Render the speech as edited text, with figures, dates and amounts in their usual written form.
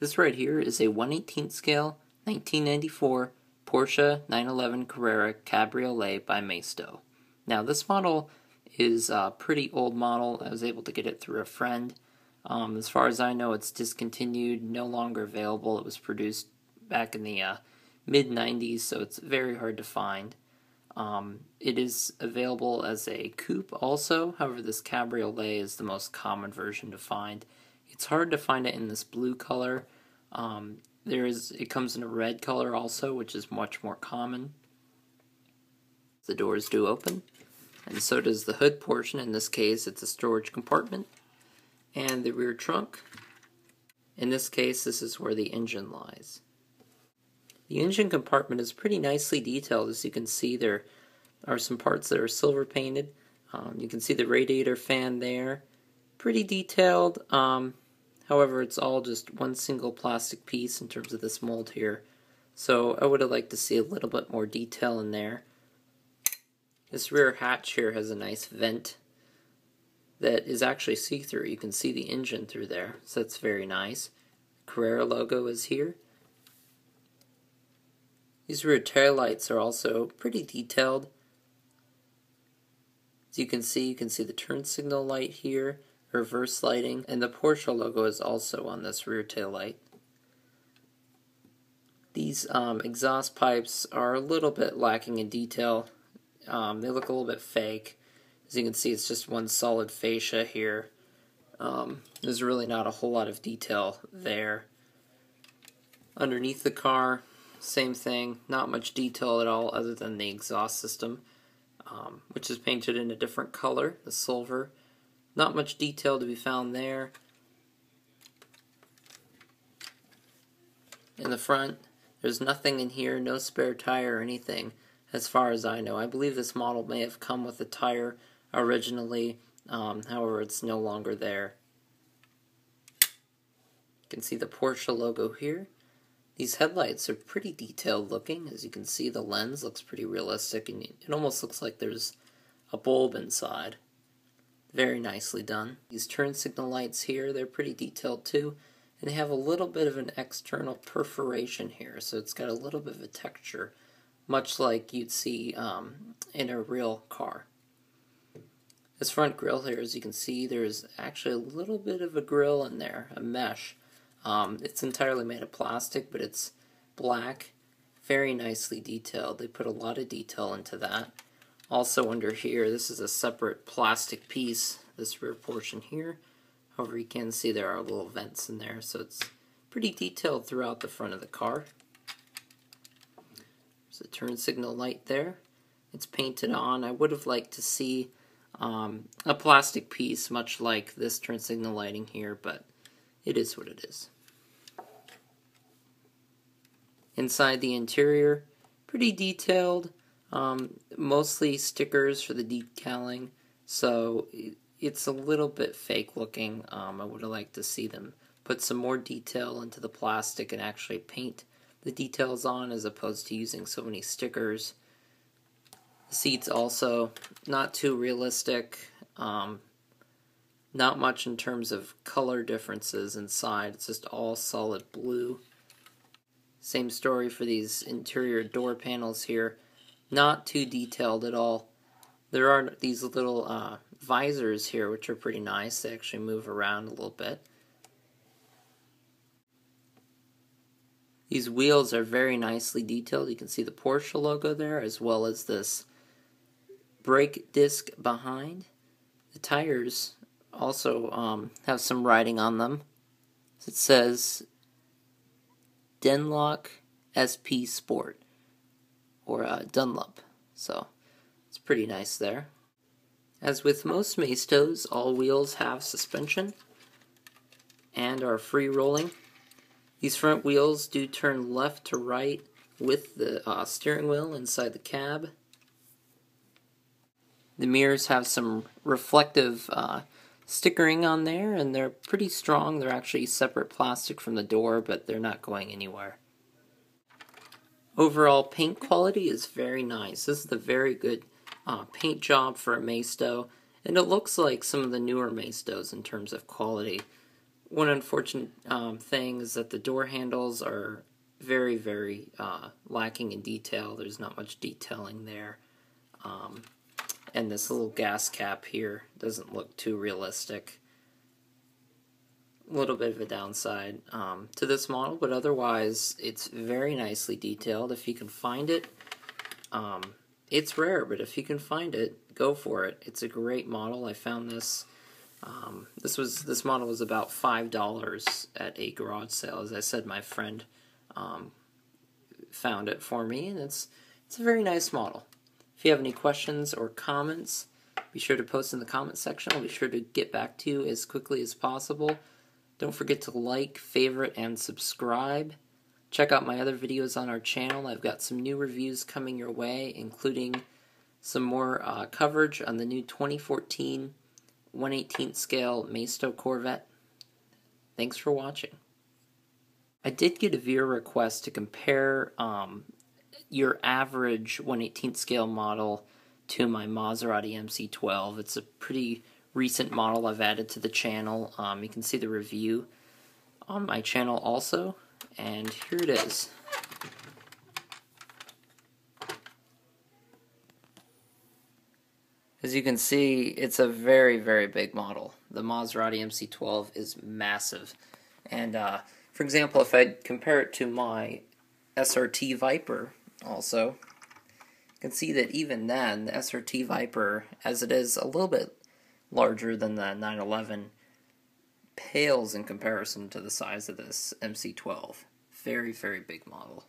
This right here is a 1/18 scale 1994 Porsche 911 Carrera Cabriolet by Maisto. Now this model is a pretty old model. I was able to get it through a friend. As far as I know, it's discontinued, no longer available. It was produced back in the mid-90s, so it's very hard to find. It is available as a coupe also. However, this Cabriolet is the most common version to find. It's hard to find it in this blue color. It comes in a red color also, which is much more common. The doors do open, and so does the hood portion. In this case, it's a storage compartment, and the rear trunk. In this case, this is where the engine lies. The engine compartment is pretty nicely detailed. As you can see, there are some parts that are silver painted. You can see the radiator fan there. Pretty detailed. However, it's all just one single plastic piece in terms of this mold here. So I would have liked to see a little bit more detail in there. This rear hatch here has a nice vent that is actually see-through. You can see the engine through there, so that's very nice. Carrera logo is here. These rear taillights are also pretty detailed. As you can see the turn signal light here, reverse lighting, and the Porsche logo is also on this rear taillight. These exhaust pipes are a little bit lacking in detail. They look a little bit fake. As you can see, it's just one solid fascia here. There's really not a whole lot of detail there. Underneath the car, same thing, not much detail at all other than the exhaust system, which is painted in a different color, the silver. Not much detail to be found there. In the front, there's nothing in here, no spare tire or anything, as far as I know. I believe this model may have come with a tire originally, however, it's no longer there. You can see the Porsche logo here. These headlights are pretty detailed looking. As you can see, the lens looks pretty realistic, and it almost looks like there's a bulb inside. Very nicely done. These turn signal lights here, they're pretty detailed too, and they have a little bit of an external perforation here, so it's got a little bit of a texture, much like you'd see in a real car. This front grille here, as you can see, there's actually a little bit of a grille in there, a mesh. It's entirely made of plastic, but it's black, very nicely detailed. They put a lot of detail into that. Also under here, this is a separate plastic piece, this rear portion here. However, you can see there are little vents in there, so it's pretty detailed throughout the front of the car. There's a turn signal light there. It's painted on. I would have liked to see a plastic piece, much like this turn signal lighting here, but it is what it is. Inside the interior, pretty detailed. Mostly stickers for the decaling, so it's a little bit fake looking. I would have liked to see them put some more detail into the plastic and actually paint the details on, as opposed to using so many stickers. The seats also not too realistic. Not much in terms of color differences inside. It's just all solid blue. Same story for these interior door panels here. Not too detailed at all. There are these little visors here, which are pretty nice. They actually move around a little bit. These wheels are very nicely detailed. You can see the Porsche logo there, as well as this brake disc behind. The tires also have some writing on them. It says Denlock SP Sport, or Dunlop, so it's pretty nice there. As with most Maistos, all wheels have suspension and are free rolling. These front wheels do turn left to right with the steering wheel inside the cab. The mirrors have some reflective stickering on there, and they're pretty strong. They're actually separate plastic from the door, but they're not going anywhere. Overall paint quality is very nice. This is a very good paint job for a Maisto, and it looks like some of the newer Maistos in terms of quality. One unfortunate thing is that the door handles are very, very lacking in detail. There's not much detailing there. And this little gas cap here doesn't look too realistic. A little bit of a downside to this model, but otherwise it's very nicely detailed. If you can find it, it's rare, but if you can find it, go for it. It's a great model. I found this. This model was about $5 at a garage sale. As I said, my friend found it for me, and it's a very nice model. If you have any questions or comments, be sure to post in the comment section. I'll be sure to get back to you as quickly as possible. Don't forget to like, favorite, and subscribe. Check out my other videos on our channel. I've got some new reviews coming your way, including some more coverage on the new 2014 1/18 scale Maisto Corvette. Thanks for watching. I did get a viewer request to compare your average 1/18 scale model to my Maserati MC12. It's a pretty recent model I've added to the channel. You can see the review on my channel also, and here it is. As you can see, it's a very, very big model. The Maserati MC12 is massive. And for example, if I compare it to my SRT Viper also, you can see that even then, the SRT Viper, as it is a little bit larger than the 911, pales in comparison to the size of this MC12. Very, very big model.